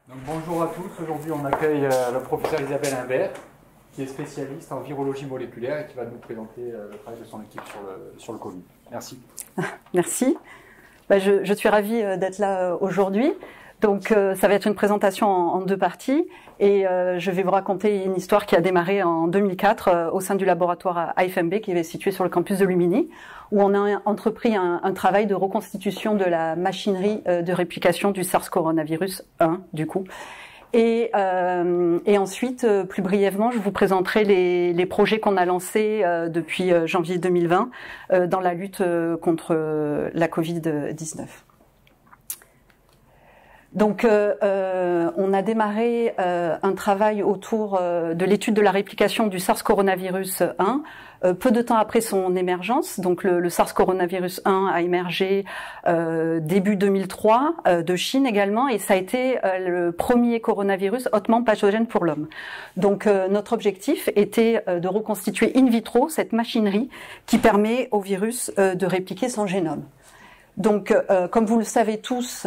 Donc, bonjour à tous, aujourd'hui on accueille la professeure Isabelle Imbert, qui est spécialiste en virologie moléculaire et qui va nous présenter le travail de son équipe sur le Covid. Merci. Merci. Je suis ravie d'être là aujourd'hui. Donc ça va être une présentation en deux parties et je vais vous raconter une histoire qui a démarré en 2004 au sein du laboratoire AFMB qui est situé sur le campus de Lumini, où on a entrepris un travail de reconstitution de la machinerie de réplication du SARS coronavirus 1 du coup. Et ensuite, plus brièvement, je vous présenterai les projets qu'on a lancés depuis janvier 2020 dans la lutte contre la Covid-19. Donc, on a démarré un travail autour de l'étude de la réplication du SARS coronavirus 1 peu de temps après son émergence. Donc, le SARS coronavirus 1 a émergé début 2003 de Chine également, et ça a été le premier coronavirus hautement pathogène pour l'homme. Donc, notre objectif était de reconstituer in vitro cette machinerie qui permet au virus de répliquer son génome. Donc, comme vous le savez tous,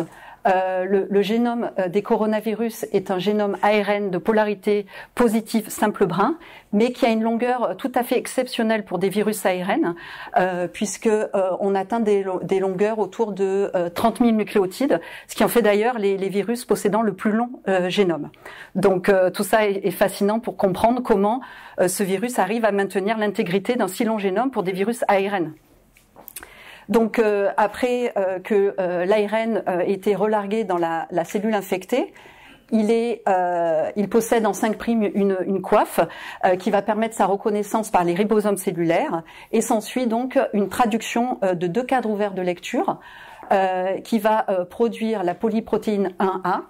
le génome des coronavirus est un génome ARN de polarité positive simple brun, mais qui a une longueur tout à fait exceptionnelle pour des virus ARN, puisque on atteint des longueurs autour de 30 000 nucléotides, ce qui en fait d'ailleurs les virus possédant le plus long génome. Donc tout ça est fascinant pour comprendre comment ce virus arrive à maintenir l'intégrité d'un si long génome pour des virus ARN. Donc après que l'ARN ait été relargué dans la cellule infectée, il possède en 5' une coiffe qui va permettre sa reconnaissance par les ribosomes cellulaires, et s'ensuit donc une traduction de deux cadres ouverts de lecture qui va produire la polyprotéine 1A.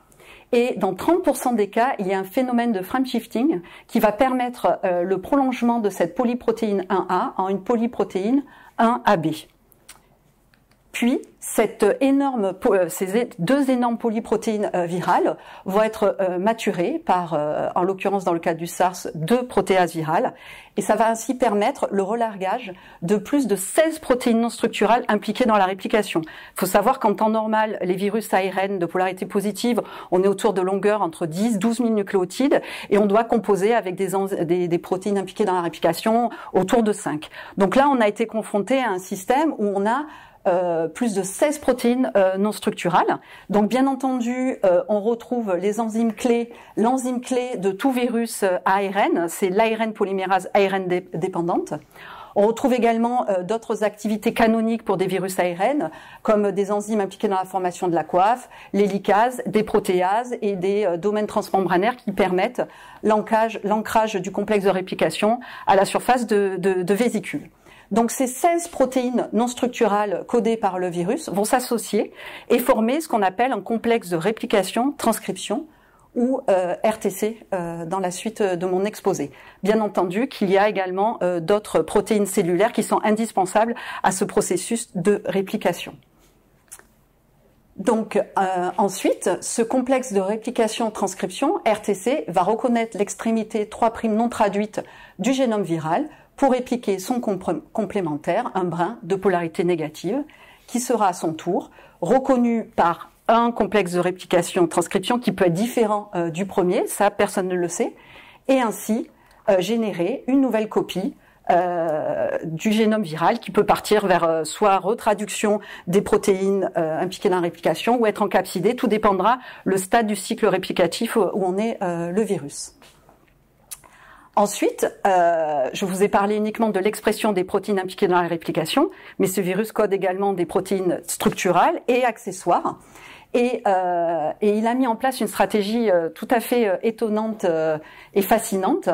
Et dans 30% des cas, il y a un phénomène de frame shifting qui va permettre le prolongement de cette polyprotéine 1A en une polyprotéine 1AB. Puis, ces deux énormes polyprotéines virales vont être maturées par, en l'occurrence dans le cas du SARS, 2 protéases virales, et ça va ainsi permettre le relargage de plus de 16 protéines non structurales impliquées dans la réplication. Il faut savoir qu'en temps normal, les virus ARN de polarité positive, on est autour de longueurs entre 10-12 000 nucléotides, et on doit composer avec des protéines impliquées dans la réplication autour de 5. Donc là, on a été confronté à un système où on a plus de 16 protéines non structurales. Donc bien entendu, on retrouve les enzymes clés. L'enzyme clé de tout virus ARN, c'est l'ARN polymérase ARN dépendante. On retrouve également d'autres activités canoniques pour des virus ARN, comme des enzymes impliquées dans la formation de la coiffe, les licases, des protéases et des domaines transmembranaires qui permettent l'ancrage du complexe de réplication à la surface de vésicules. Donc ces 16 protéines non structurales codées par le virus vont s'associer et former ce qu'on appelle un complexe de réplication-transcription, ou RTC dans la suite de mon exposé. Bien entendu qu'il y a également d'autres protéines cellulaires qui sont indispensables à ce processus de réplication. Donc ensuite, ce complexe de réplication-transcription, RTC, va reconnaître l'extrémité 3' non traduite du génome viral pour répliquer son complémentaire, un brin de polarité négative, qui sera à son tour reconnu par un complexe de réplication-transcription qui peut être différent du premier, ça personne ne le sait, et ainsi générer une nouvelle copie du génome viral qui peut partir vers soit retraduction des protéines impliquées dans la réplication ou être encapsidé, tout dépendra le stade du cycle réplicatif où on est le virus. Ensuite, je vous ai parlé uniquement de l'expression des protéines impliquées dans la réplication, mais ce virus code également des protéines structurales et accessoires. Et il a mis en place une stratégie tout à fait étonnante et fascinante,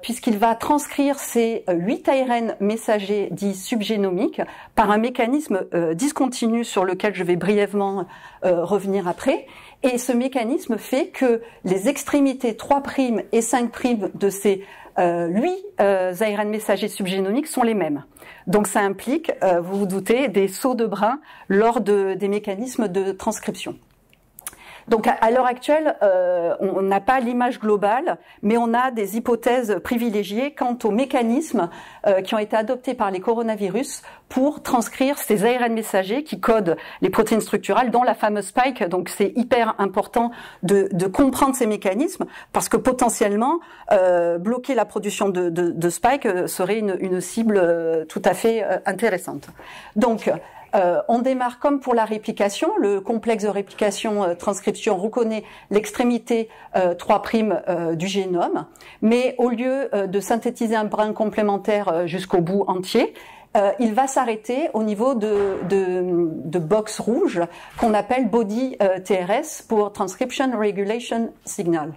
puisqu'il va transcrire ces 8 ARN messagers dits subgénomiques par un mécanisme discontinu sur lequel je vais brièvement revenir après. Et ce mécanisme fait que les extrémités 3' et 5' de ces 8 ARN messagers subgénomiques sont les mêmes. Donc ça implique, vous vous doutez, des sauts de brin lors des mécanismes de transcription. Donc à l'heure actuelle, on n'a pas l'image globale, mais on a des hypothèses privilégiées quant aux mécanismes qui ont été adoptés par les coronavirus pour transcrire ces ARN messagers qui codent les protéines structurales, dont la fameuse spike. Donc c'est hyper important de comprendre ces mécanismes, parce que potentiellement, bloquer la production de spike serait une cible tout à fait intéressante. Donc, on démarre comme pour la réplication. Le complexe de réplication transcription reconnaît l'extrémité 3' du génome, mais au lieu de synthétiser un brin complémentaire jusqu'au bout entier, il va s'arrêter au niveau de box rouge qu'on appelle body TRS pour Transcription Regulation Signal.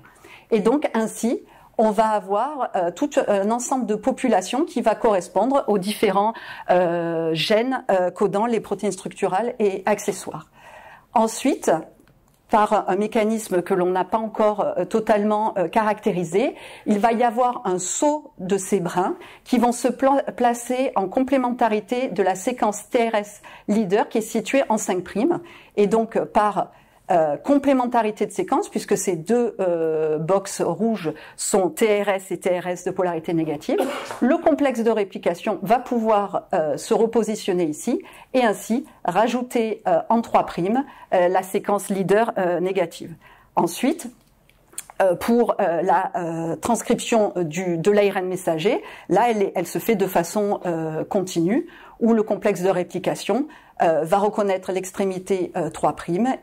Et donc ainsi, on va avoir tout un ensemble de populations qui va correspondre aux différents gènes codant les protéines structurales et accessoires. Ensuite, par un mécanisme que l'on n'a pas encore totalement caractérisé, il va y avoir un saut de ces brins qui vont se placer en complémentarité de la séquence TRS leader qui est située en 5'. Et donc par complémentarité de séquence, puisque ces deux boxes rouges sont TRS et TRS de polarité négative, le complexe de réplication va pouvoir se repositionner ici et ainsi rajouter en 3' la séquence leader négative. Ensuite, pour la transcription de l'ARN messager, là elle se fait de façon continue, où le complexe de réplication va reconnaître l'extrémité 3'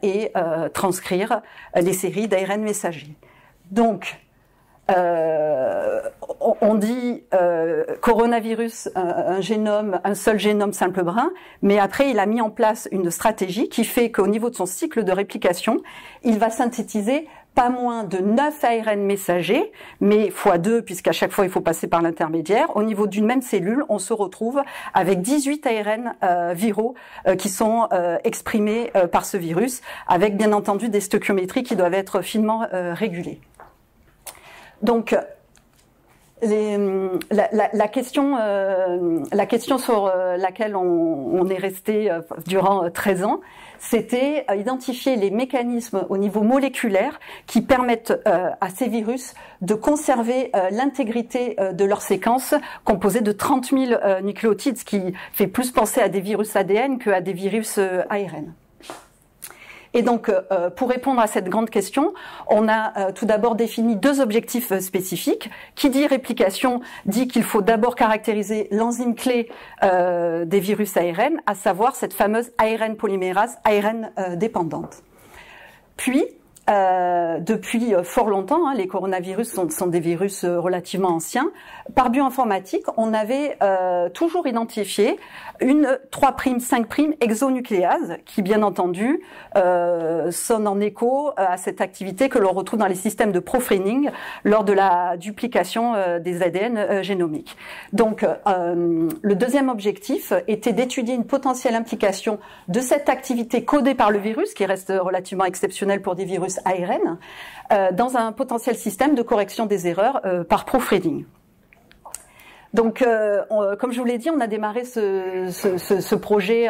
et transcrire les séries d'ARN messagers. Donc, on dit coronavirus, un seul génome simple brin, mais après il a mis en place une stratégie qui fait qu'au niveau de son cycle de réplication, il va synthétiser pas moins de 9 ARN messagers, mais x2, puisqu'à chaque fois il faut passer par l'intermédiaire. Au niveau d'une même cellule, on se retrouve avec 18 ARN viraux qui sont exprimés par ce virus, avec bien entendu des stoichiométries qui doivent être finement régulées. Donc, la question sur laquelle on est resté durant 13 ans, c'était identifier les mécanismes au niveau moléculaire qui permettent à ces virus de conserver l'intégrité de leur séquence composée de 30 000 nucléotides, ce qui fait plus penser à des virus ADN qu'à des virus ARN. Et donc, pour répondre à cette grande question, on a tout d'abord défini deux objectifs spécifiques. Qui dit réplication dit qu'il faut d'abord caractériser l'enzyme clé des virus ARN, à savoir cette fameuse ARN polymérase ARN dépendante. Puis, depuis fort longtemps, les coronavirus sont des virus relativement anciens. Par bioinformatique, on avait toujours identifié une 3', 5' exonucléase qui, bien entendu, sonne en écho à cette activité que l'on retrouve dans les systèmes de proofreading lors de la duplication des ADN génomiques. Donc, le deuxième objectif était d'étudier une potentielle implication de cette activité codée par le virus, qui reste relativement exceptionnelle pour des virus ARN, dans un potentiel système de correction des erreurs par proofreading. Donc, comme je vous l'ai dit, on a démarré ce projet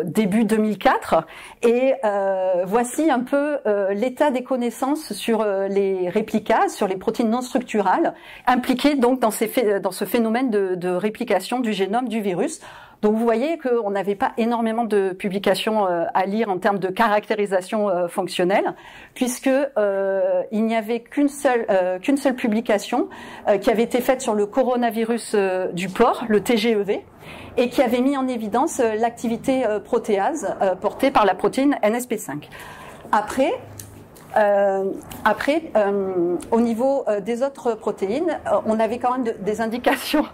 début 2004 et voici un peu l'état des connaissances sur les réplicases, sur les protéines non structurales impliquées donc dans ce phénomène de réplication du génome du virus. Donc vous voyez qu'on n'avait pas énormément de publications à lire en termes de caractérisation fonctionnelle, puisque il n'y avait qu'une seule publication qui avait été faite sur le coronavirus du porc, le TGEV, et qui avait mis en évidence l'activité protéase portée par la protéine NSP5. Après, au niveau des autres protéines, on avait quand même des indications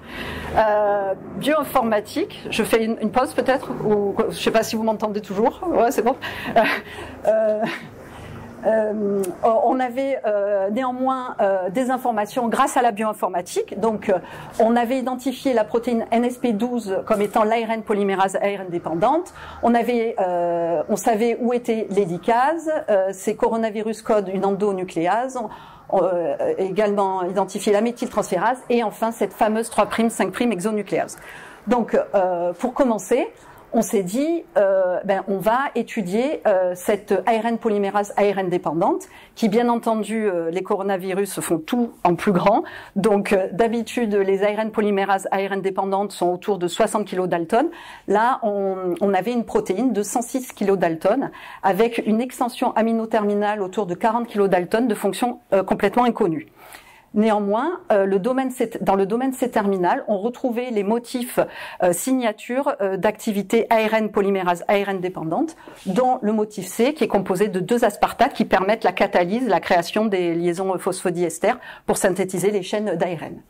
bioinformatiques. Je fais une pause peut-être, ou je ne sais pas si vous m'entendez toujours. Ouais, c'est bon. On avait néanmoins des informations grâce à la bioinformatique. Donc, on avait identifié la protéine NSP12 comme étant l'ARN polymérase ARN dépendante. On savait où étaient les licases. Ces coronavirus codent une endonucléase. On a également identifié la méthyltransférase et enfin cette fameuse 3', 5' exonucléase. Donc, pour commencer, on s'est dit, on va étudier cette ARN polymérase ARN dépendante, qui bien entendu, les coronavirus font tout en plus grand. Donc d'habitude, les ARN polymérases ARN dépendantes sont autour de 60 kilodaltons. Là, on avait une protéine de 106 kilodaltons avec une extension aminoterminale autour de 40 kilodaltons de fonction complètement inconnue. Néanmoins, dans le domaine C-terminal, on retrouvait les motifs signatures d'activité ARN polymérase ARN dépendante, dont le motif C qui est composé de 2 aspartates qui permettent la catalyse, la création des liaisons phosphodiester pour synthétiser les chaînes d'ARN.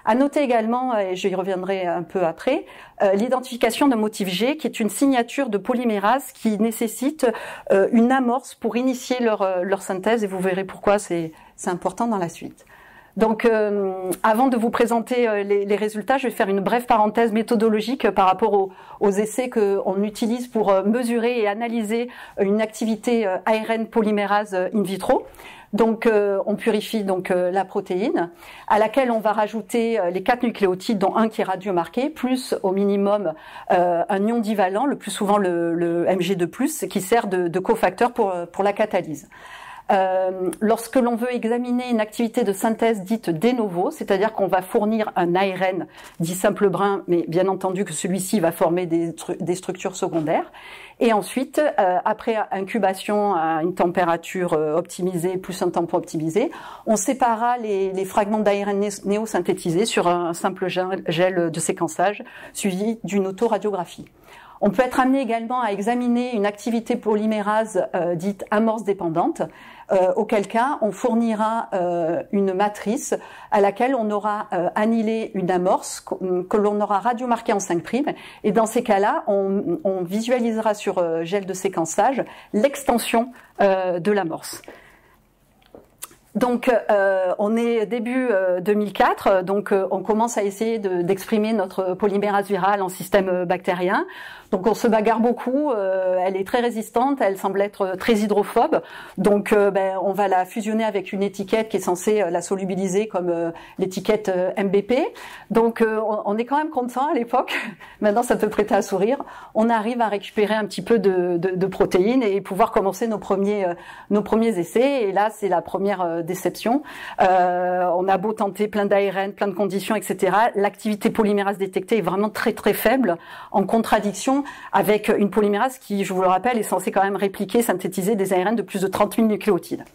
À noter également, et je y reviendrai un peu après, l'identification de motif G, qui est une signature de polymérase qui nécessite une amorce pour initier leur synthèse, et vous verrez pourquoi c'est important dans la suite. Donc, avant de vous présenter les résultats, je vais faire une brève parenthèse méthodologique par rapport aux essais qu'on utilise pour mesurer et analyser une activité ARN polymérase in vitro. Donc, on purifie donc la protéine, à laquelle on va rajouter les 4 nucléotides, dont un qui est radiomarqué, plus au minimum un ion divalent, le plus souvent le Mg2+, qui sert de cofacteur pour la catalyse. Lorsque l'on veut examiner une activité de synthèse dite de novo, c'est-à-dire qu'on va fournir un ARN dit simple brin, mais bien entendu que celui-ci va former des structures secondaires. Et ensuite, après incubation à une température optimisée plus un tampon optimisé, on séparera les fragments d'ARN néosynthétisés sur un simple gel de séquençage suivi d'une autoradiographie. On peut être amené également à examiner une activité polymérase dite amorce dépendante, auquel cas on fournira une matrice à laquelle on aura annihilé une amorce que l'on aura radiomarquée en 5', et dans ces cas-là, on visualisera sur gel de séquençage l'extension de l'amorce. Donc, on est début 2004, donc on commence à essayer d'exprimer notre polymérase virale en système bactérien. Donc, on se bagarre beaucoup. Elle est très résistante, elle semble être très hydrophobe. Donc, on va la fusionner avec une étiquette qui est censée la solubiliser, comme l'étiquette MBP. Donc, on est quand même content à l'époque. Maintenant, ça peut prêter à sourire. On arrive à récupérer un petit peu de protéines et pouvoir commencer nos premiers essais. Et là, c'est la première déception. On a beau tenter plein d'ARN, plein de conditions, etc. L'activité polymérase détectée est vraiment très très faible, en contradiction avec une polymérase qui, je vous le rappelle, est censée quand même répliquer, synthétiser des ARN de plus de 30 000 nucléotides.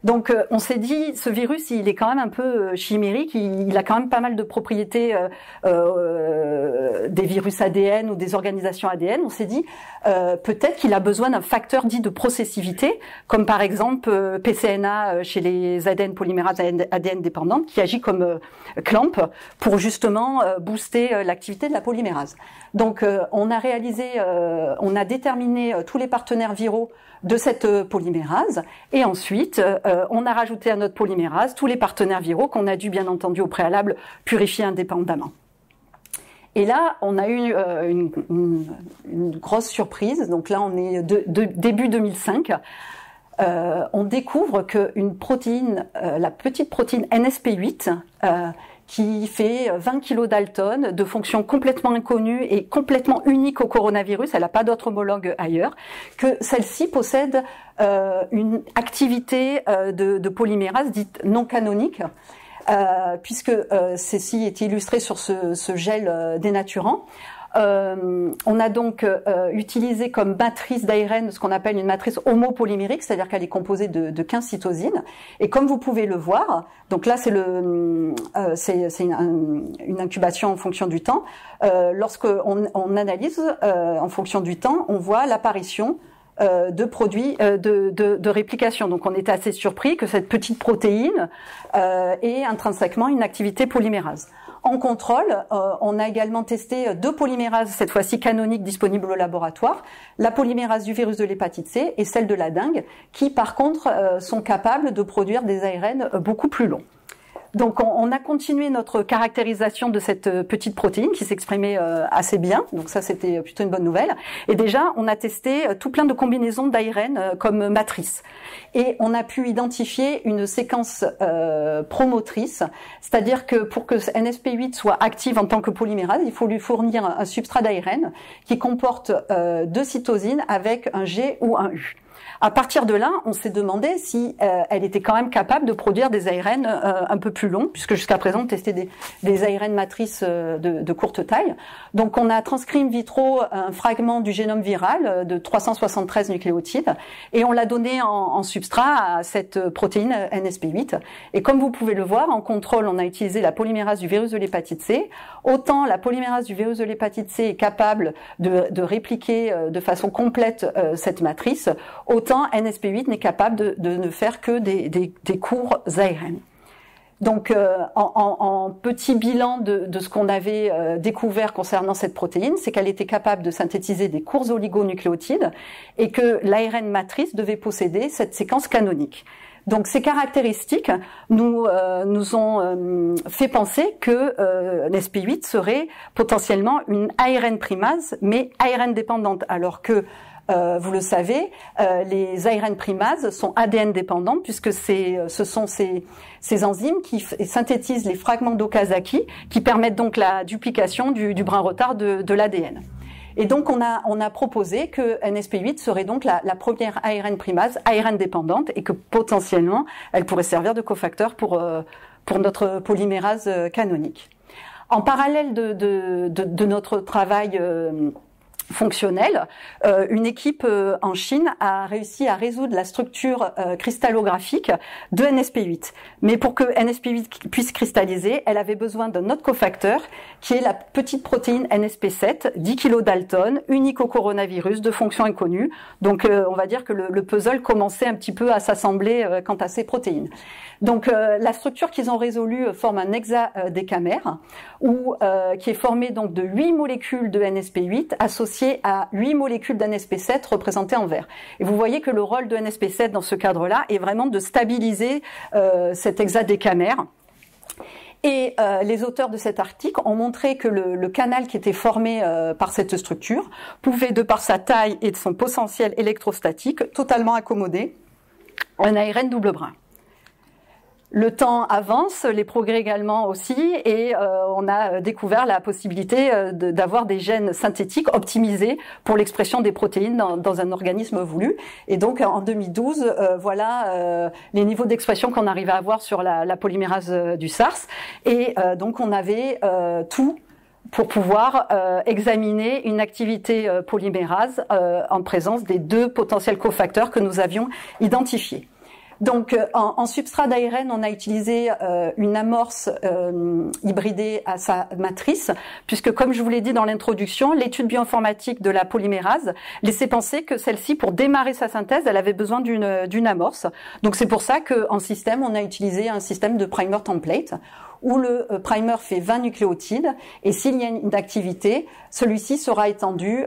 Donc, on s'est dit, ce virus, il est quand même un peu chimérique, il a quand même pas mal de propriétés des virus ADN ou des organisations ADN. On s'est dit, peut-être qu'il a besoin d'un facteur dit de processivité, comme par exemple PCNA chez les ADN polymérase ADN dépendantes, qui agit comme clamp pour justement booster l'activité de la polymérase. Donc, on a déterminé tous les partenaires viraux de cette polymérase, et ensuite on a rajouté à notre polymérase tous les partenaires viraux qu'on a dû bien entendu au préalable purifier indépendamment. Et là, on a eu une grosse surprise. Donc là, on est début 2005. On découvre qu'une protéine, la petite protéine NSP8, qui fait 20 kilodaltons de fonction complètement inconnue et complètement unique au coronavirus, elle n'a pas d'autre homologue ailleurs, que celle-ci possède une activité de polymérase dite non canonique, puisque ceci est illustré sur ce gel dénaturant. On a donc utilisé comme matrice d'ARN ce qu'on appelle une matrice homopolymérique, c'est-à-dire qu'elle est composée de 15 cytosines. Et comme vous pouvez le voir, donc là c'est une incubation en fonction du temps. Lorsqu'on analyse en fonction du temps, on voit l'apparition de produits de réplication. Donc on était assez surpris que cette petite protéine ait intrinsèquement une activité polymérase. En contrôle, on a également testé 2 polymérases, cette fois-ci canoniques, disponibles au laboratoire, la polymérase du virus de l'hépatite C et celle de la dengue, qui par contre sont capables de produire des ARN beaucoup plus longs. Donc on a continué notre caractérisation de cette petite protéine qui s'exprimait assez bien, donc ça c'était plutôt une bonne nouvelle. Et déjà on a testé tout plein de combinaisons d'ARN comme matrice. Et on a pu identifier une séquence promotrice, c'est-à-dire que pour que NSP8 soit active en tant que polymérase, il faut lui fournir un substrat d'ARN qui comporte 2 cytosines avec un G ou un U. À partir de là, on s'est demandé si elle était quand même capable de produire des ARN un peu plus longs, puisque jusqu'à présent on testait des ARN matrices de courte taille. Donc on a transcrit in vitro un fragment du génome viral de 373 nucléotides et on l'a donné en substrat à cette protéine NSP8. Et comme vous pouvez le voir, en contrôle, on a utilisé la polymérase du virus de l'hépatite C. Autant la polymérase du virus de l'hépatite C est capable de répliquer de façon complète cette matrice, autant NSP8 n'est capable de ne faire que des courts ARN. Donc, en petit bilan de ce qu'on avait découvert concernant cette protéine, c'est qu'elle était capable de synthétiser des courts oligonucléotides et que l'ARN matrice devait posséder cette séquence canonique. Donc ces caractéristiques nous ont fait penser que NSP8 serait potentiellement une ARN primase, mais ARN dépendante, alors que vous le savez, les ARN primases sont ADN dépendantes puisque ce sont ces enzymes qui synthétisent les fragments d'Okazaki qui permettent donc la duplication du brin retard de l'ADN. Et donc on a proposé que NSP8 serait donc la première ARN primase ARN dépendante et que potentiellement elle pourrait servir de cofacteur pour notre polymérase canonique. En parallèle de notre travail fonctionnel, une équipe en Chine a réussi à résoudre la structure cristallographique de NSP8. Mais pour que NSP8 puisse cristalliser, elle avait besoin d'un autre cofacteur qui est la petite protéine NSP7, 10 kilodalton, unique au coronavirus, de fonction inconnue. Donc on va dire que le puzzle commençait un petit peu à s'assembler quant à ces protéines. Donc la structure qu'ils ont résolue forme un hexadécamère qui est formé donc de 8 molécules de NSP8 associées à 8 molécules d'NSP7 représentées en vert. Et vous voyez que le rôle de NSP7 dans ce cadre-là est vraiment de stabiliser cet hexadécamère. Et les auteurs de cet article ont montré que le canal qui était formé par cette structure pouvait, de par sa taille et de son potentiel électrostatique, totalement accommoder un ARN double brin. Le temps avance, les progrès également aussi, et on a découvert la possibilité d'avoir des gènes synthétiques optimisés pour l'expression des protéines dans un organisme voulu. Et donc en 2012, voilà les niveaux d'expression qu'on arrivait à avoir sur la polymérase du SARS. Et donc on avait tout pour pouvoir examiner une activité polymérase en présence des 2 potentiels cofacteurs que nous avions identifiés. Donc, en substrat d'ARN, on a utilisé une amorce hybridée à sa matrice, puisque, comme je vous l'ai dit dans l'introduction, l'étude bioinformatique de la polymérase laissait penser que celle-ci, pour démarrer sa synthèse, elle avait besoin d'une amorce. Donc, c'est pour ça qu'en système, on a utilisé un système de primer template, où le primer fait 20 nucléotides, et s'il y a une activité, celui-ci sera étendu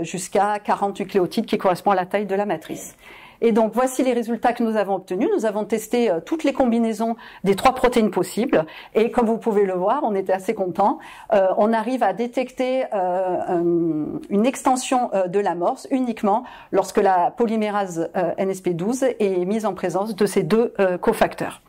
jusqu'à 40 nucléotides, qui correspond à la taille de la matrice. Et donc, voici les résultats que nous avons obtenus. Nous avons testé toutes les combinaisons des 3 protéines possibles. Et comme vous pouvez le voir, on était assez contents. On arrive à détecter une extension de l'amorce uniquement lorsque la polymérase NSP12 est mise en présence de ces 2 cofacteurs.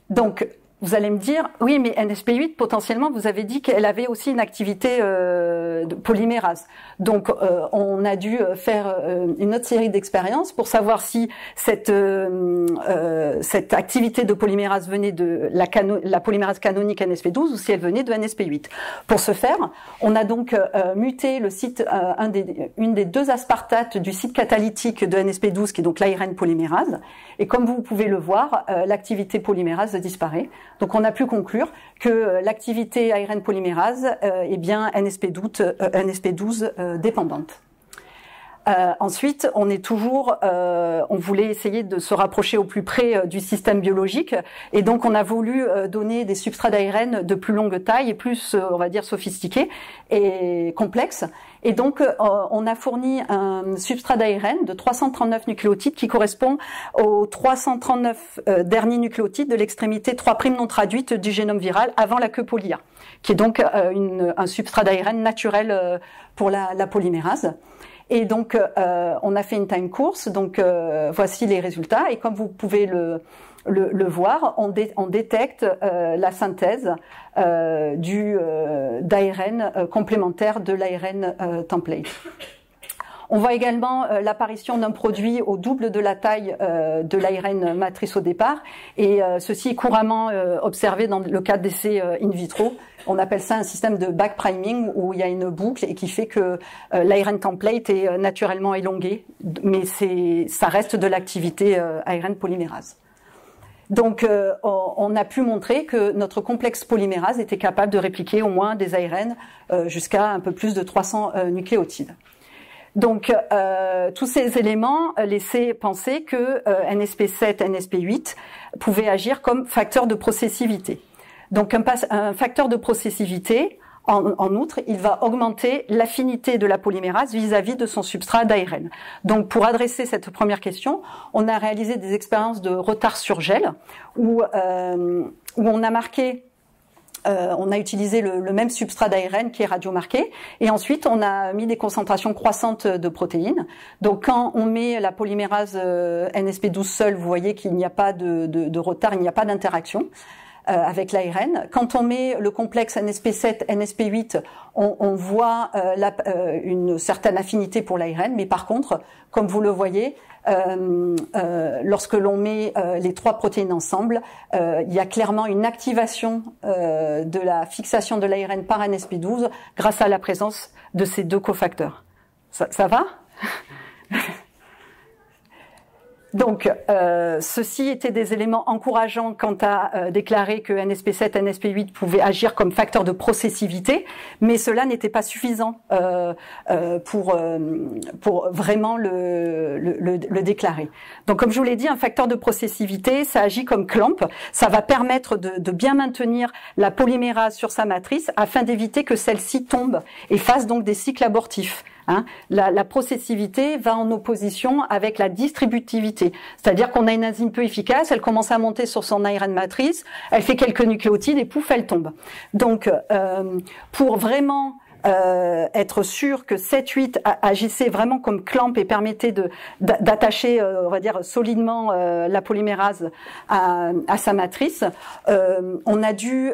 Donc, vous allez me dire, oui, mais NSP8, potentiellement, vous avez dit qu'elle avait aussi une activité de polymérase. Donc, on a dû faire une autre série d'expériences pour savoir si cette activité de polymérase venait de la polymérase canonique NSP12 ou si elle venait de NSP8. Pour ce faire, on a donc muté le site, une des 2 aspartates du site catalytique de NSP12, qui est donc l'ARN polymérase. Et comme vous pouvez le voir, l'activité polymérase disparaît. Donc on a pu conclure que l'activité ARN polymérase est bien NSP12 dépendante. Ensuite, on voulait essayer de se rapprocher au plus près du système biologique, et donc on a voulu donner des substrats d'ARN de plus longue taille et plus, on va dire, sophistiqués et complexes. Et donc, on a fourni un substrat d'ARN de 339 nucléotides qui correspond aux 339 derniers nucléotides de l'extrémité 3' non traduite du génome viral avant la queue poly A, qui est donc un substrat d'ARN naturel pour la polymérase. Et donc, on a fait une time course. Donc, voici les résultats. Et comme vous pouvez le voir, on détecte la synthèse d'ARN complémentaire de l'ARN template. On voit également l'apparition d'un produit au double de la taille de l'ARN matrice au départ, et ceci est couramment observé dans le cadre d'essais in vitro. On appelle ça un système de backpriming, où il y a une boucle et qui fait que l'ARN template est naturellement élongué, mais ça reste de l'activité ARN polymérase. Donc, on a pu montrer que notre complexe polymérase était capable de répliquer au moins des ARN jusqu'à un peu plus de 300 nucléotides. Donc, tous ces éléments laissaient penser que NSP7, NSP8 pouvaient agir comme facteurs de processivité. Donc, un facteur de processivité, en outre, il va augmenter l'affinité de la polymérase vis-à-vis de son substrat d'ARN. Donc, pour adresser cette première question, on a réalisé des expériences de retard sur gel où on a marqué on a utilisé le même substrat d'ARN qui est radiomarqué, et ensuite on a mis des concentrations croissantes de protéines. Donc quand on met la polymérase NSP12 seule, vous voyez qu'il n'y a pas de retard, il n'y a pas d'interaction avec l'ARN. Quand on met le complexe NSP7, NSP8, on voit une certaine affinité pour l'ARN, mais par contre, comme vous le voyez, lorsque l'on met les trois protéines ensemble, il y a clairement une activation de la fixation de l'ARN par NSP12 grâce à la présence de ces deux cofacteurs. Ça va ? Donc, ceci étaient des éléments encourageants quant à déclarer que NSP7, NSP8 pouvaient agir comme facteurs de processivité, mais cela n'était pas suffisant pour vraiment le déclarer. Donc, comme je vous l'ai dit, un facteur de processivité, ça agit comme clamp, ça va permettre de bien maintenir la polymérase sur sa matrice afin d'éviter que celle-ci tombe et fasse donc des cycles abortifs. La processivité va en opposition avec la distributivité, c'est-à-dire qu'on a une enzyme peu efficace, elle commence à monter sur son ARN matrice, elle fait quelques nucléotides et pouf, elle tombe. Donc, pour vraiment être sûr que 7-8 agissait vraiment comme clamp et permettait d'attacher, on va dire, solidement la polymérase à sa matrice, on a dû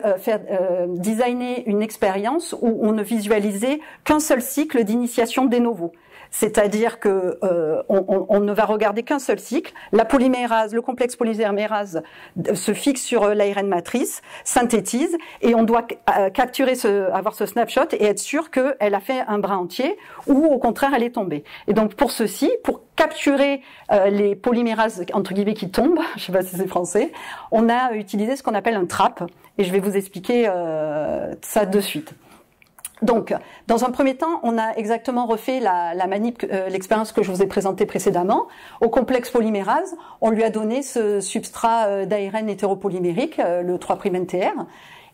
designer une expérience où on ne visualisait qu'un seul cycle d'initiation de novo. C'est-à-dire que on ne va regarder qu'un seul cycle. La polymérase, le complexe polymérase se fixe sur l'ARN matrice, synthétise, et on doit avoir ce snapshot et être sûr qu'elle a fait un brin entier ou au contraire elle est tombée. Et donc pour ceci, pour capturer les polymérases entre guillemets qui tombent, je sais pas si c'est français, on a utilisé ce qu'on appelle un trap, et je vais vous expliquer ça de suite. Donc, dans un premier temps, on a exactement refait la manip, l'expérience que je vous ai présentée précédemment. Au complexe polymérase, on lui a donné ce substrat d'ARN hétéropolymérique, le 3'NTR,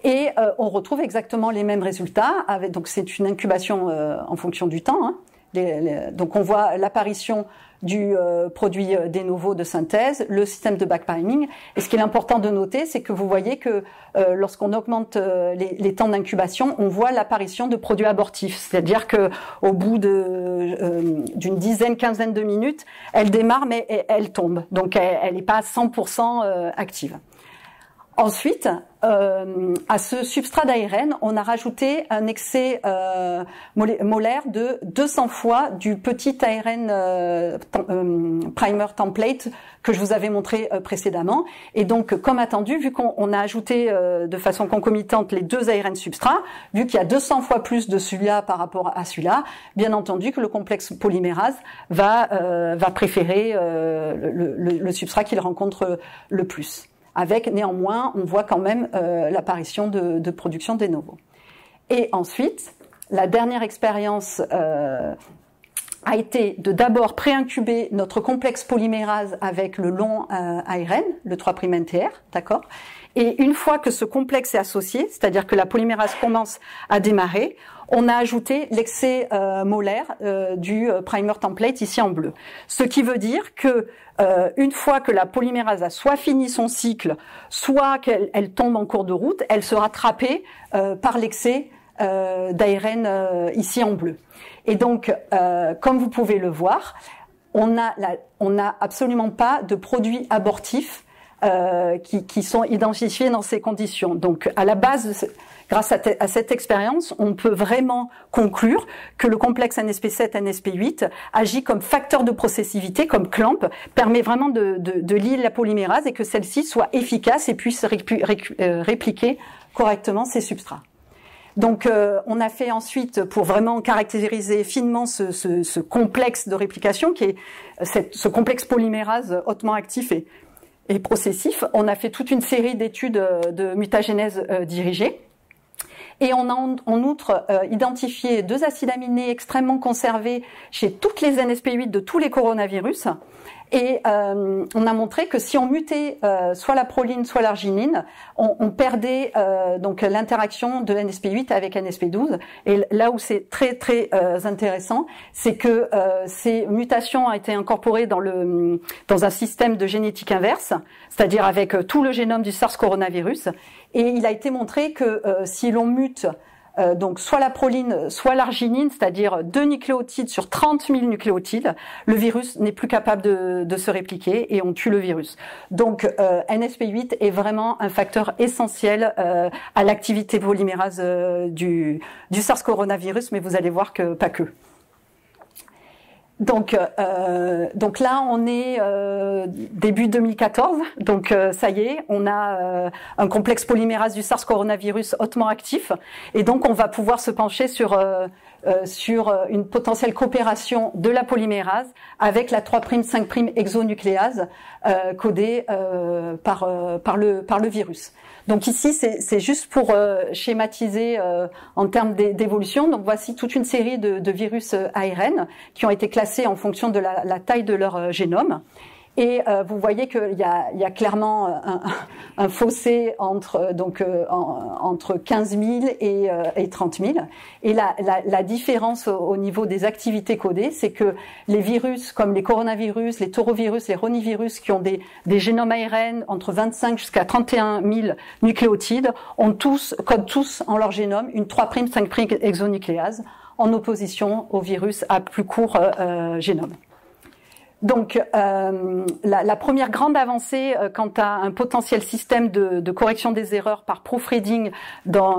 et on retrouve exactement les mêmes résultats. Donc, c'est une incubation en fonction du temps. Donc, on voit l'apparition du produit de novo de synthèse, le système de backpriming. Et ce qui est important de noter, c'est que vous voyez que lorsqu'on augmente les temps d'incubation, on voit l'apparition de produits abortifs. C'est-à-dire que au bout d'une dizaine, quinzaine de minutes, elle démarre, mais elle tombe. Donc, elle n'est pas à 100% active. Ensuite, à ce substrat d'ARN, on a rajouté un excès molaire de 200 fois du petit ARN primer template que je vous avais montré précédemment. Et donc, comme attendu, vu qu'on a ajouté de façon concomitante les deux ARN substrats, vu qu'il y a 200 fois plus de celui-là par rapport à celui-là, bien entendu que le complexe polymérase va préférer le substrat qu'il rencontre le plus. Avec, néanmoins, on voit quand même l'apparition de production de novo. Et ensuite, la dernière expérience a été de d'abord pré-incuber notre complexe polymérase avec le long ARN, le 3'-NTR, d'accord? Et une fois que ce complexe est associé, c'est-à-dire que la polymérase commence à démarrer, on a ajouté l'excès molaire du primer template ici en bleu. Ce qui veut dire que une fois que la polymérase a soit fini son cycle, soit qu'elle tombe en cours de route, elle sera rattrapée par l'excès d'ARN ici en bleu. Et donc, comme vous pouvez le voir, on n'a absolument pas de produits abortifs qui sont identifiés dans ces conditions. Donc, à la base, grâce à cette expérience, on peut vraiment conclure que le complexe NSP7, NSP8 agit comme facteur de processivité, comme clamp, permet vraiment de lier la polymérase et que celle-ci soit efficace et puisse répliquer correctement ses substrats. Donc, on a fait ensuite, pour vraiment caractériser finement ce complexe de réplication, qui est ce complexe polymérase hautement actif et processif, on a fait toute une série d'études de mutagénèse dirigée. Et on a en outre identifié 2 acides aminés extrêmement conservés chez toutes les NSP8 de tous les coronavirus. Et on a montré que si on mutait soit la proline, soit l'arginine, on perdait donc l'interaction de NSP8 avec NSP12. Et là où c'est très très intéressant, c'est que ces mutations ont été incorporées dans un système de génétique inverse, c'est-à-dire avec tout le génome du SARS coronavirus. Et il a été montré que si l'on mute donc soit la proline, soit l'arginine, c'est-à-dire 2 nucléotides sur 30 000 nucléotides, le virus n'est plus capable de se répliquer et on tue le virus. Donc NSP8 est vraiment un facteur essentiel à l'activité polymérase du SARS coronavirus, mais vous allez voir que pas que. Donc là, on est début 2014. Donc ça y est, on a un complexe polymérase du SARS coronavirus hautement actif, et donc on va pouvoir se pencher sur une potentielle coopération de la polymérase avec la 3'5' exonucléase codée par le virus. Donc ici, c'est juste pour schématiser en termes d'évolution. Donc voici toute une série de virus ARN qui ont été classés en fonction de la taille de leur génome. Et vous voyez qu'il y a clairement un fossé entre 15 000 et 30 000. Et la différence au niveau des activités codées, c'est que les virus comme les coronavirus, les torovirus, les ronivirus qui ont des génomes ARN entre 25 jusqu'à 31 000 nucléotides codent tous en leur génome une 3'5' exonucléase en opposition aux virus à plus court génome. Donc, la première grande avancée quant à un potentiel système de correction des erreurs par proofreading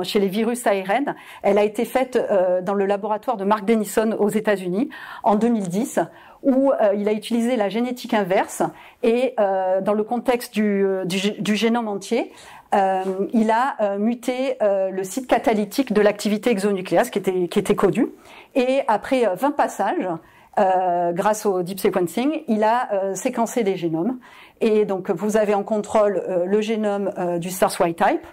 chez les virus ARN, elle a été faite dans le laboratoire de Mark Denison aux États-Unis en 2010, où il a utilisé la génétique inverse et dans le contexte du génome entier, il a muté le site catalytique de l'activité exonucléase qui était connu, et après 20 passages, grâce au deep sequencing, il a séquencé des génomes. Et donc, vous avez en contrôle le génome du SARS wild type.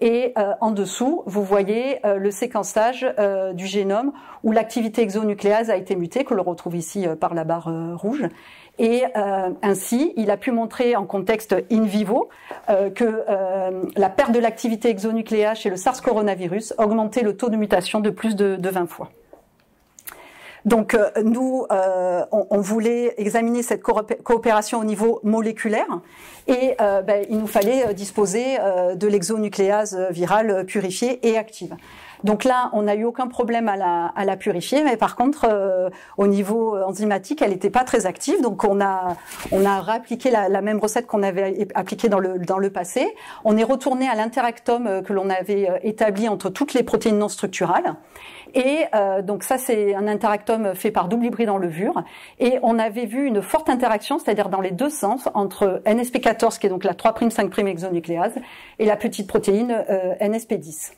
Et en dessous, vous voyez le séquençage du génome où l'activité exonucléase a été mutée, que l'on retrouve ici par la barre rouge. Et ainsi, il a pu montrer en contexte in vivo que la perte de l'activité exonucléase chez le SARS coronavirus augmentait le taux de mutation de plus de 20 fois. Donc nous, on voulait examiner cette coopération au niveau moléculaire et il nous fallait disposer de l'exonucléase virale purifiée et active. Donc là, on n'a eu aucun problème à la purifier, mais par contre, au niveau enzymatique, elle n'était pas très active. Donc on a réappliqué la même recette qu'on avait appliquée dans le passé. On est retourné à l'interactome que l'on avait établi entre toutes les protéines non structurales. Et donc ça, c'est un interactome fait par double hybride en levure. Et on avait vu une forte interaction, c'est-à-dire dans les deux sens, entre NSP14, qui est donc la 3'5' exonucléase, et la petite protéine NSP10.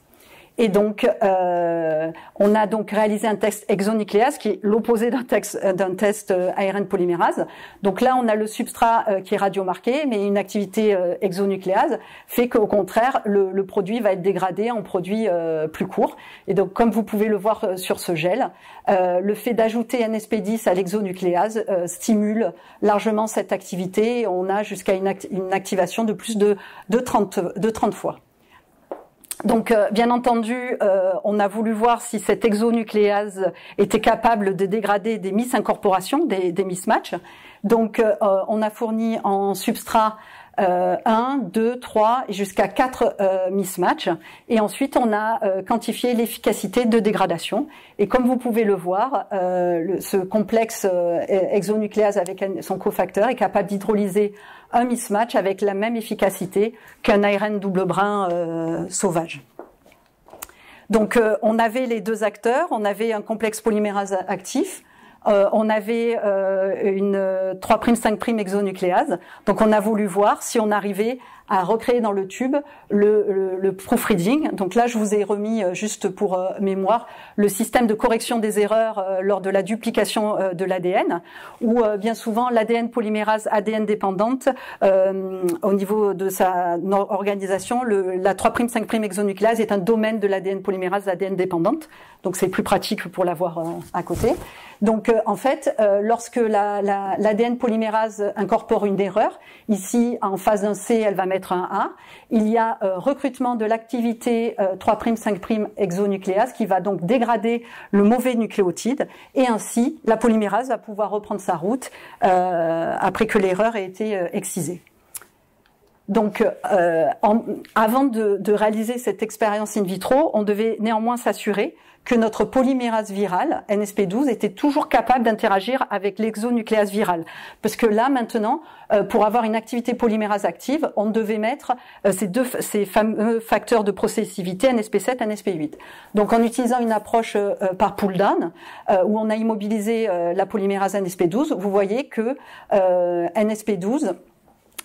Et donc, on a donc réalisé un test exonucléase qui est l'opposé d'un test ARN polymérase. Donc là, on a le substrat qui est radiomarqué, mais une activité exonucléase fait qu'au contraire, le produit va être dégradé en produit plus court. Et donc, comme vous pouvez le voir sur ce gel, le fait d'ajouter NSP10 à l'exonucléase stimule largement cette activité. On a jusqu'à une activation de plus de 30 fois. Donc, bien entendu, on a voulu voir si cette exonucléase était capable de dégrader des misincorporations, des mismatchs. Donc, on a fourni en substrat 1, 2, 3 et jusqu'à 4 mismatchs. Et ensuite, on a quantifié l'efficacité de dégradation. Et comme vous pouvez le voir, ce complexe exonucléase avec son cofacteur est capable d'hydrolyser un mismatch avec la même efficacité qu'un ARN double brin sauvage. Donc, on avait les deux acteurs, on avait un complexe polymérase actif, on avait une 3'5' exonucléase. Donc, on a voulu voir si on arrivait à recréer dans le tube le proofreading. Donc là, je vous ai remis, juste pour mémoire, le système de correction des erreurs lors de la duplication de l'ADN, où bien souvent l'ADN polymérase ADN dépendante, au niveau de sa organisation, la 3'5' exonucléase est un domaine de l'ADN polymérase ADN dépendante. Donc c'est plus pratique pour l'avoir à côté. Donc en fait, lorsque l'ADN polymérase incorpore une erreur, ici en phase d'un C, elle va mettre un A, il y a recrutement de l'activité 3'5' exonucléase qui va donc dégrader le mauvais nucléotide, et ainsi la polymérase va pouvoir reprendre sa route après que l'erreur ait été excisée. Donc, avant de réaliser cette expérience in vitro, on devait néanmoins s'assurer que notre polymérase virale, NSP12, était toujours capable d'interagir avec l'exonucléase virale. Parce que là, maintenant, pour avoir une activité polymérase active, on devait mettre ces fameux facteurs de processivité, NSP7, NSP8. Donc, en utilisant une approche par pull-down, où on a immobilisé la polymérase NSP12, vous voyez que NSP12,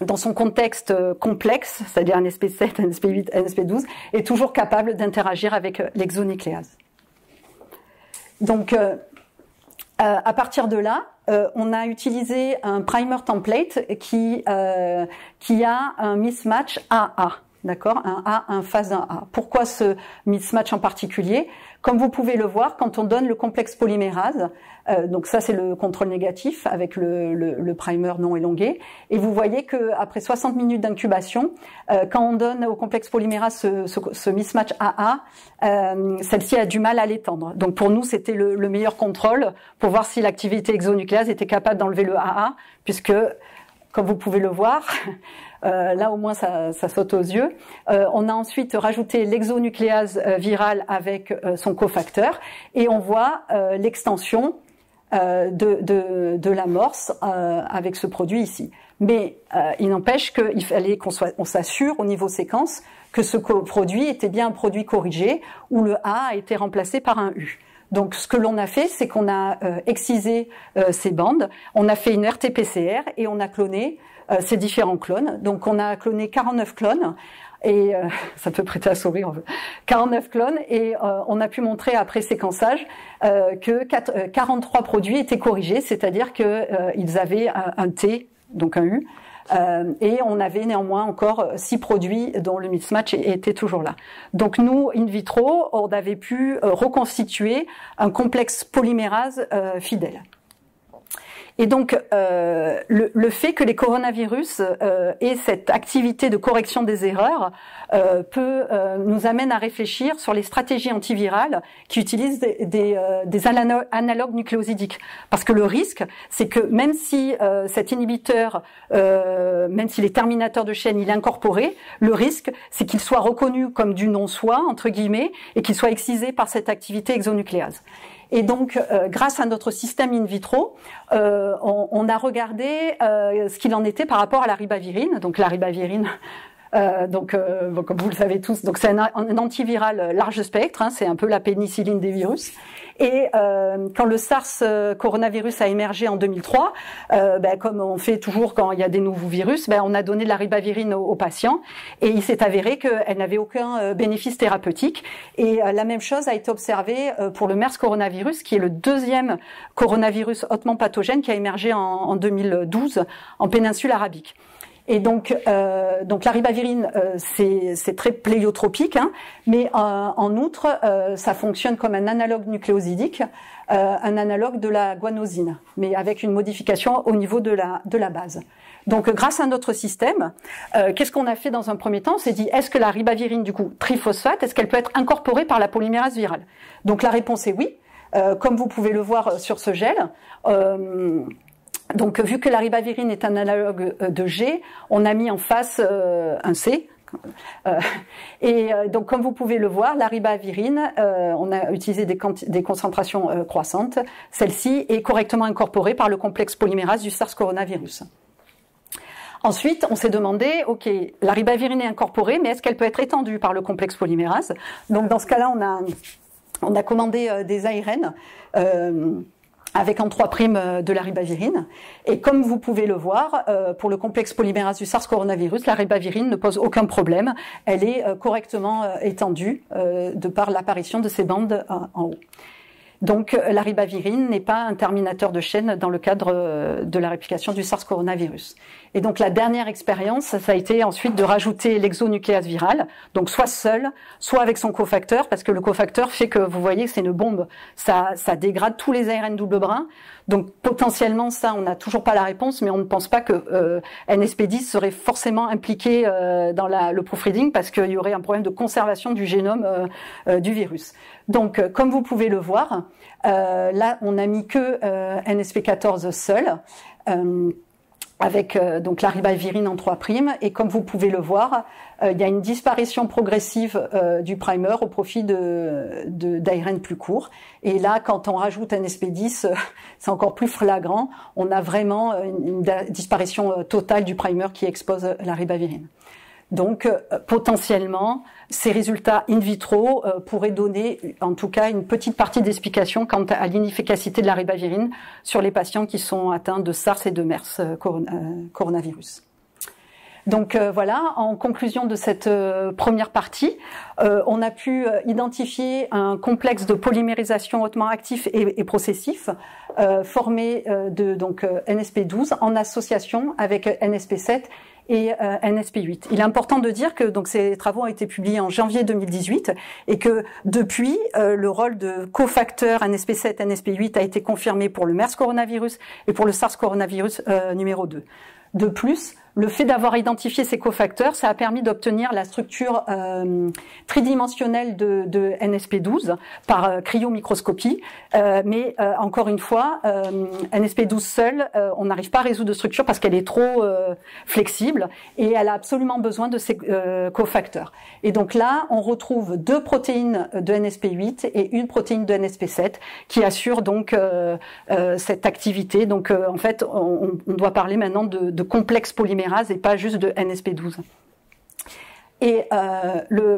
dans son contexte complexe, c'est-à-dire NSP7, NSP8, NSP12, est toujours capable d'interagir avec l'exonucléase. Donc, à partir de là, on a utilisé un primer template qui a un mismatch AA, d'accord, un A, un phase d'un A. Pourquoi ce mismatch en particulier? Comme vous pouvez le voir, quand on donne le complexe polymérase, donc ça c'est le contrôle négatif avec le primer non élongué, et vous voyez que après 60 minutes d'incubation, quand on donne au complexe polymérase ce mismatch AA, celle-ci a du mal à l'étendre. Donc pour nous c'était le meilleur contrôle pour voir si l'activité exonucléase était capable d'enlever le AA, puisque comme vous pouvez le voir, là au moins ça saute aux yeux. On a ensuite rajouté l'exonucléase virale avec son cofacteur, et on voit l'extension de l'amorce avec ce produit ici. Mais il n'empêche qu'il fallait qu'on s'assure au niveau séquence que ce produit était bien un produit corrigé, où le A a été remplacé par un U. Donc, ce que l'on a fait, c'est qu'on a excisé ces bandes, on a fait une RT-PCR et on a cloné ces différents clones. Donc, on a cloné 49 clones, et ça peut prêter à sourire, 49 clones, et on a pu montrer après séquençage que 43 produits étaient corrigés, c'est-à-dire qu'ils avaient un T, donc un U, et on avait néanmoins encore 6 produits dont le mismatch était toujours là. Donc nous, in vitro, on avait pu reconstituer un complexe polymérase fidèle. Et donc, le fait que les coronavirus aient cette activité de correction des erreurs nous amène à réfléchir sur les stratégies antivirales qui utilisent des analogues nucléosidiques. Parce que le risque, c'est que même si cet inhibiteur, même s'il est terminateur de chaîne, il est incorporé, le risque, c'est qu'il soit reconnu comme du non-soi, entre guillemets, et qu'il soit excisé par cette activité exonucléase. Et donc, grâce à notre système in vitro, on a regardé ce qu'il en était par rapport à la ribavirine. Donc la ribavirine, Comme vous le savez tous, donc c'est un antiviral large spectre, hein, c'est un peu la pénicilline des virus. Et quand le SARS coronavirus a émergé en 2003, comme on fait toujours quand il y a des nouveaux virus, on a donné de la ribavirine aux patients et il s'est avéré qu'elle n'avait aucun bénéfice thérapeutique. Et la même chose a été observée pour le MERS coronavirus, qui est le deuxième coronavirus hautement pathogène qui a émergé en 2012 en péninsule arabique. Et donc la ribavirine, c'est très pléiotropique, hein, mais en outre, ça fonctionne comme un analogue nucléosidique, un analogue de la guanosine, mais avec une modification au niveau de la base. Donc, grâce à notre système, qu'est-ce qu'on a fait dans un premier temps? On s'est dit, est-ce que la ribavirine, du coup, triphosphate, est-ce qu'elle peut être incorporée par la polymérase virale? Donc, la réponse est oui. Comme vous pouvez le voir sur ce gel. Donc, vu que la ribavirine est un analogue de G, on a mis en face un C. Donc, comme vous pouvez le voir, la ribavirine, on a utilisé des concentrations croissantes. Celle-ci est correctement incorporée par le complexe polymérase du SARS coronavirus. Ensuite, on s'est demandé, ok, la ribavirine est incorporée, mais est-ce qu'elle peut être étendue par le complexe polymérase? Donc, dans ce cas-là, on a commandé des ARN avec en 3' de la ribavirine. Et comme vous pouvez le voir, pour le complexe polymérase du SARS coronavirus, la ribavirine ne pose aucun problème. Elle est correctement étendue de par l'apparition de ces bandes en haut. Donc la ribavirine n'est pas un terminateur de chaîne dans le cadre de la réplication du SARS coronavirus. Et donc la dernière expérience, ça a été ensuite de rajouter l'exonucléase virale, donc soit seul, soit avec son cofacteur, parce que le cofacteur fait que vous voyez que c'est une bombe, ça dégrade tous les ARN double brin. Donc potentiellement ça, on n'a toujours pas la réponse, mais on ne pense pas que NSP10 serait forcément impliqué dans le proofreading, parce qu'il y aurait un problème de conservation du génome du virus. Donc comme vous pouvez le voir, là on n'a mis que NSP14 seul, avec donc la ribavirine en 3', et comme vous pouvez le voir, il y a une disparition progressive du primer au profit d'ARN plus courts. Et là, quand on rajoute NSP10, c'est encore plus flagrant. On a vraiment une disparition totale du primer qui expose la ribavirine. Donc, potentiellement, ces résultats in vitro pourraient donner, en tout cas, une petite partie d'explication quant à l'inefficacité de la ribavirine sur les patients qui sont atteints de SARS et de MERS coronavirus. Donc voilà, en conclusion de cette première partie, on a pu identifier un complexe de polymérisation hautement actif et processif formé de NSP12 en association avec NSP7 et NSP8. Il est important de dire que donc ces travaux ont été publiés en janvier 2018 et que depuis le rôle de cofacteur NSP7 NSP8 a été confirmé pour le MERS coronavirus et pour le SARS coronavirus numéro 2. De plus, le fait d'avoir identifié ces cofacteurs, ça a permis d'obtenir la structure tridimensionnelle de NSP12 par cryomicroscopie. Mais encore une fois, NSP12 seule, on n'arrive pas à résoudre de structure parce qu'elle est trop flexible et elle a absolument besoin de ces cofacteurs. Et donc là, on retrouve 2 protéines de NSP8 et une protéine de NSP7 qui assurent donc cette activité. Donc en fait, on doit parler maintenant de complexe polymérase et pas juste de NSP12. Et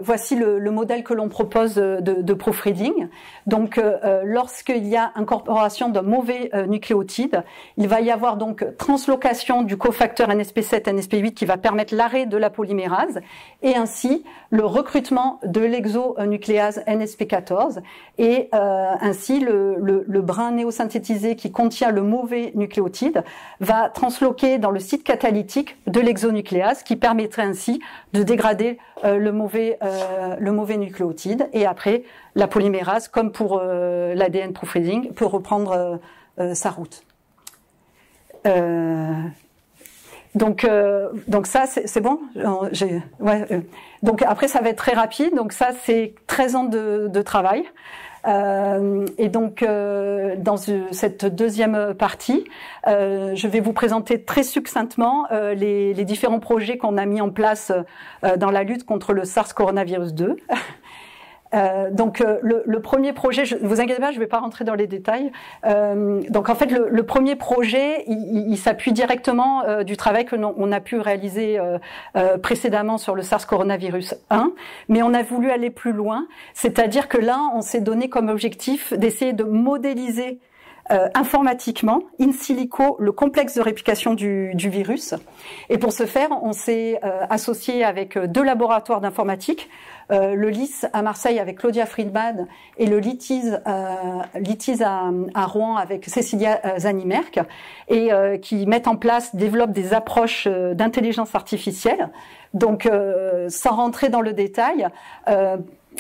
voici le modèle que l'on propose de proofreading. Donc, lorsqu'il y a incorporation d'un mauvais nucléotide, il va y avoir donc translocation du cofacteur NSP7, NSP8 qui va permettre l'arrêt de la polymérase et ainsi le recrutement de l'exonucléase NSP14 et ainsi le brin néosynthétisé qui contient le mauvais nucléotide va transloquer dans le site catalytique de l'exonucléase qui permettrait ainsi de dégrader le mauvais nucléotide et après la polymérase comme pour l'ADN proofreading peut reprendre sa route. Donc ça c'est bon. Donc après ça va être très rapide. Donc ça c'est 13 ans de travail. Et donc dans cette deuxième partie, je vais vous présenter très succinctement les différents projets qu'on a mis en place dans la lutte contre le SARS coronavirus 2. Donc le premier projet, ne vous inquiétez pas, je ne vais pas rentrer dans les détails. Donc en fait, le premier projet, il s'appuie directement du travail que on a pu réaliser précédemment sur le SARS coronavirus 1, mais on a voulu aller plus loin, c'est-à-dire que là, on s'est donné comme objectif d'essayer de modéliser informatiquement, in silico, le complexe de réplication du virus. Et pour ce faire, on s'est associé avec 2 laboratoires d'informatique, le LIS à Marseille avec Claudia Friedman et le LITIS à Rouen avec Cécilia Zanimerck, et qui mettent en place, développent des approches d'intelligence artificielle. Donc, sans rentrer dans le détail,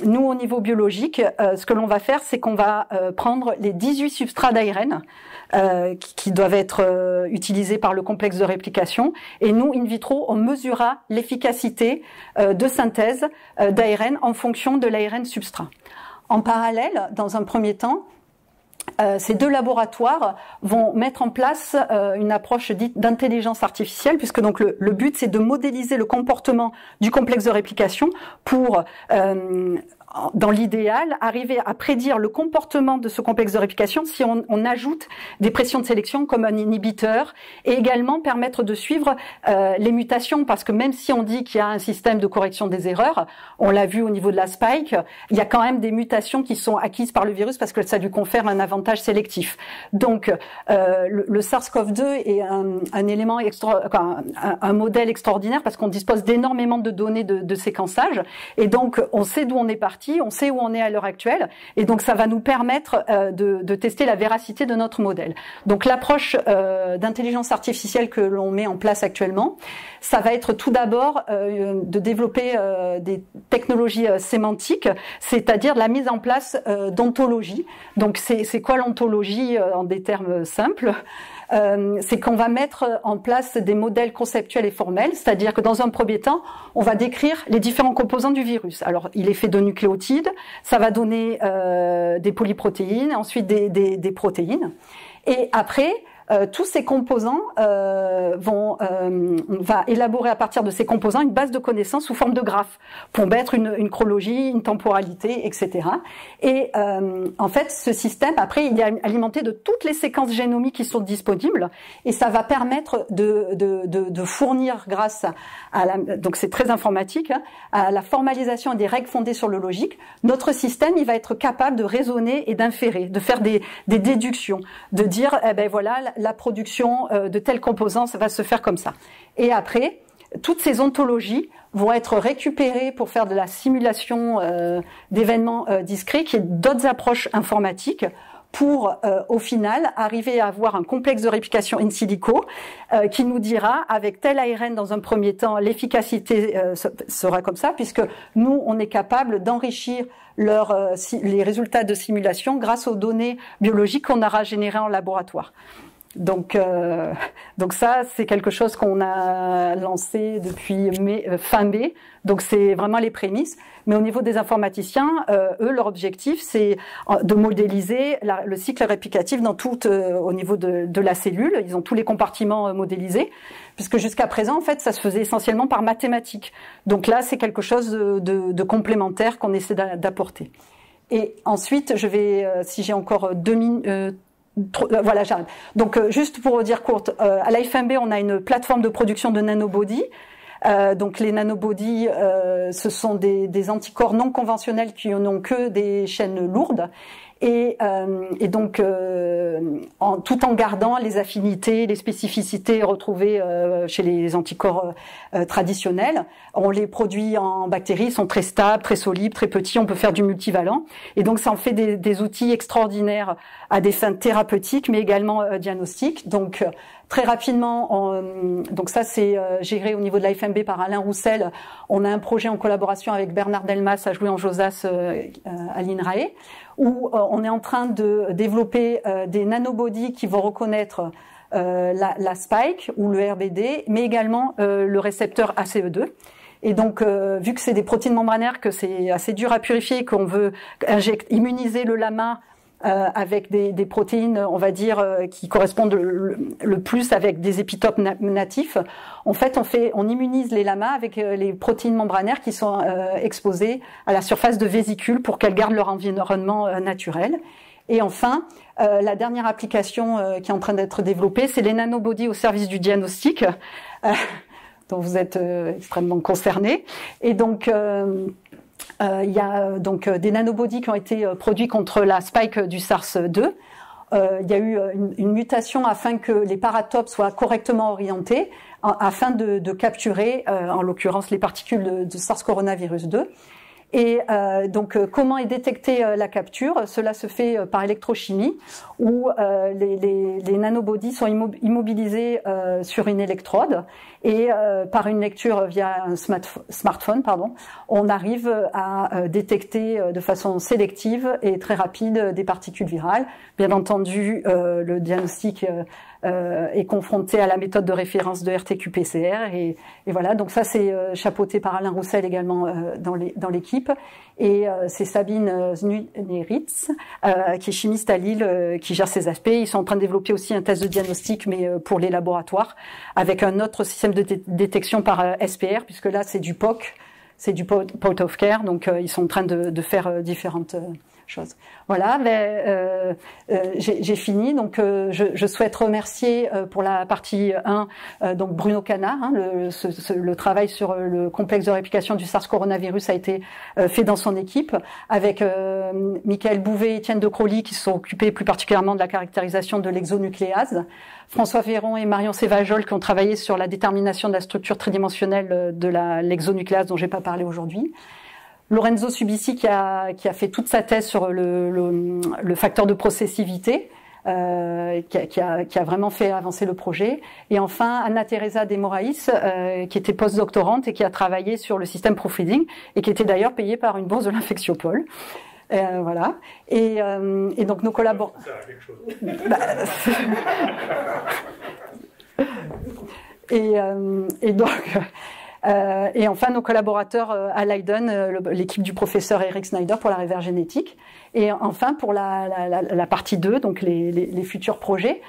nous, au niveau biologique, ce que l'on va faire, c'est qu'on va prendre les 18 substrats d'ARN qui doivent être utilisés par le complexe de réplication. Et nous, in vitro, on mesurera l'efficacité de synthèse d'ARN en fonction de l'ARN substrat. En parallèle, dans un premier temps, ces 2 laboratoires vont mettre en place une approche dite d'intelligence artificielle, puisque donc le but, c'est de modéliser le comportement du complexe de réplication pour dans l'idéal, arriver à prédire le comportement de ce complexe de réplication si on ajoute des pressions de sélection comme un inhibiteur, et également permettre de suivre les mutations, parce que même si on dit qu'il y a un système de correction des erreurs, on l'a vu au niveau de la spike, il y a quand même des mutations qui sont acquises par le virus parce que ça lui confère un avantage sélectif. Donc le SARS-CoV-2 est un élément un modèle extraordinaire parce qu'on dispose d'énormément de données de séquençage, et donc on sait d'où on est parti, on sait où on est à l'heure actuelle, et donc ça va nous permettre de tester la véracité de notre modèle. Donc l'approche d'intelligence artificielle que l'on met en place actuellement, ça va être tout d'abord de développer des technologies sémantiques, c'est-à-dire la mise en place d'ontologie. Donc c'est quoi l'ontologie en des termes simples? C'est qu'on va mettre en place des modèles conceptuels et formels, c'est-à-dire que dans un premier temps, on va décrire les différents composants du virus. Alors, il est fait de nucléotides, ça va donner des polyprotéines, ensuite des protéines. Et après, tous ces composants on va élaborer à partir de ces composants une base de connaissances sous forme de graphes pour mettre une chronologie, une temporalité, etc. Et en fait, ce système, après, il est alimenté de toutes les séquences génomiques qui sont disponibles, et ça va permettre de fournir, grâce donc c'est très informatique, hein, à la formalisation des règles fondées sur le logique, notre système, il va être capable de raisonner et d'inférer, de faire des déductions, de dire, eh ben voilà, la production de tels composants, ça va se faire comme ça. Et après, toutes ces ontologies vont être récupérées pour faire de la simulation d'événements discrets, qui est d'autres approches informatiques, pour, au final, arriver à avoir un complexe de réplication in silico qui nous dira, avec tel ARN dans un premier temps, l'efficacité sera comme ça, puisque nous, on est capable d'enrichir les résultats de simulation grâce aux données biologiques qu'on aura générées en laboratoire. Donc ça, c'est quelque chose qu'on a lancé depuis fin mai. Donc c'est vraiment les prémices. Mais au niveau des informaticiens, eux, leur objectif, c'est de modéliser le cycle réplicatif au niveau de la cellule. Ils ont tous les compartiments modélisés, puisque jusqu'à présent, en fait, ça se faisait essentiellement par mathématiques. Donc là, c'est quelque chose de complémentaire qu'on essaie d'apporter. Et ensuite, si j'ai encore 2 minutes. Voilà, j'arrête. Donc, juste pour dire courte, à l'AFMB, on a une plateforme de production de nanobodies. Donc, les nanobodies, ce sont des anticorps non conventionnels qui n'ont que des chaînes lourdes. Et donc, tout en gardant les affinités, les spécificités retrouvées chez les anticorps traditionnels, on les produit en bactéries, ils sont très stables, très solides, très petits, on peut faire du multivalent. Et donc, ça en fait des outils extraordinaires à des fins thérapeutiques, mais également diagnostiques. Donc, très rapidement, donc ça c'est géré au niveau de l'AFMB par Alain Roussel. On a un projet en collaboration avec Bernard Delmas à Jouy-en-Josas à l'INRAE, où on est en train de développer des nanobodies qui vont reconnaître la spike ou le RBD, mais également le récepteur ACE2. Et donc, vu que c'est des protéines membranaires, que c'est assez dur à purifier, qu'on veut immuniser le lama avec des protéines, on va dire, qui correspondent le plus avec des épitopes natifs. En fait, on immunise les lamas avec les protéines membranaires qui sont exposées à la surface de vésicules pour qu'elles gardent leur environnement naturel. Et enfin, la dernière application qui est en train d'être développée, c'est les nanobodies au service du diagnostic, dont vous êtes extrêmement concernés. Et donc, il y a donc des nanobodies qui ont été produits contre la spike du SARS-2. Il y a eu une mutation afin que les paratopes soient correctement orientés, afin de capturer, en l'occurrence, les particules de SARS coronavirus 2. Et donc, comment est détectée la capture? Cela se fait par électrochimie, où les nanobodies sont immobilisés sur une électrode, et par une lecture via un smartphone, on arrive à détecter de façon sélective et très rapide des particules virales. Bien entendu, le diagnostic est confronté à la méthode de référence de RT-qPCR, et voilà. Donc ça, c'est chapeauté par Alain Roussel également dans l'équipe, et c'est Sabine Znuneritz, qui est chimiste à Lille, qui gère ces aspects. Ils sont en train de développer aussi un test de diagnostic, mais pour les laboratoires, avec un autre système de détection par SPR, puisque là c'est du POC, c'est du point of care, donc ils sont en train de faire différentes choses. Voilà, j'ai fini. Donc je souhaite remercier pour la partie 1 donc Bruno Canard. Le travail sur le complexe de réplication du SARS coronavirus a été fait dans son équipe, avec Michael Bouvet et Étienne de Crowley qui se sont occupés plus particulièrement de la caractérisation de l'exonucléase, François Véron et Marion Sévajol qui ont travaillé sur la détermination de la structure tridimensionnelle de l'exonucléase dont j'ai pas parlé aujourd'hui, Lorenzo Subici qui a fait toute sa thèse sur le facteur de processivité, qui a vraiment fait avancer le projet. Et enfin, Anna Teresa de Moraes, qui était postdoctorante et qui a travaillé sur le système proofreading et qui était d'ailleurs payée par une bourse de l'Infectiopol. Voilà. Et donc nos collaborateurs. Ça a quelque chose. Et donc. Et enfin, nos collaborateurs à Leiden, l'équipe du professeur Eric Snyder pour la réverb génétique. Et enfin, pour la partie 2, donc les futurs projets,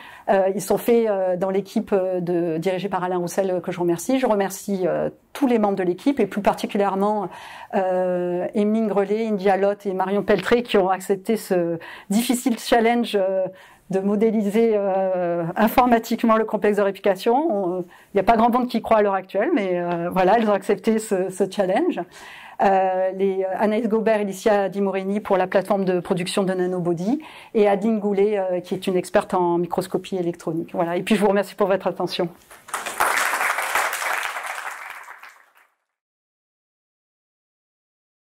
ils sont faits dans l'équipe dirigée par Alain Roussel, que je remercie. Je remercie tous les membres de l'équipe, et plus particulièrement Emeline Grelet, India Lott et Marion Peltré, qui ont accepté ce difficile challenge de modéliser informatiquement le complexe de réplication. Il n'y a pas grand monde qui y croit à l'heure actuelle, mais voilà, elles ont accepté ce challenge. Anaïs Gobert et Licia Di Morini pour la plateforme de production de nanobody, et Adeline Goulet qui est une experte en microscopie électronique. Voilà. Et puis je vous remercie pour votre attention.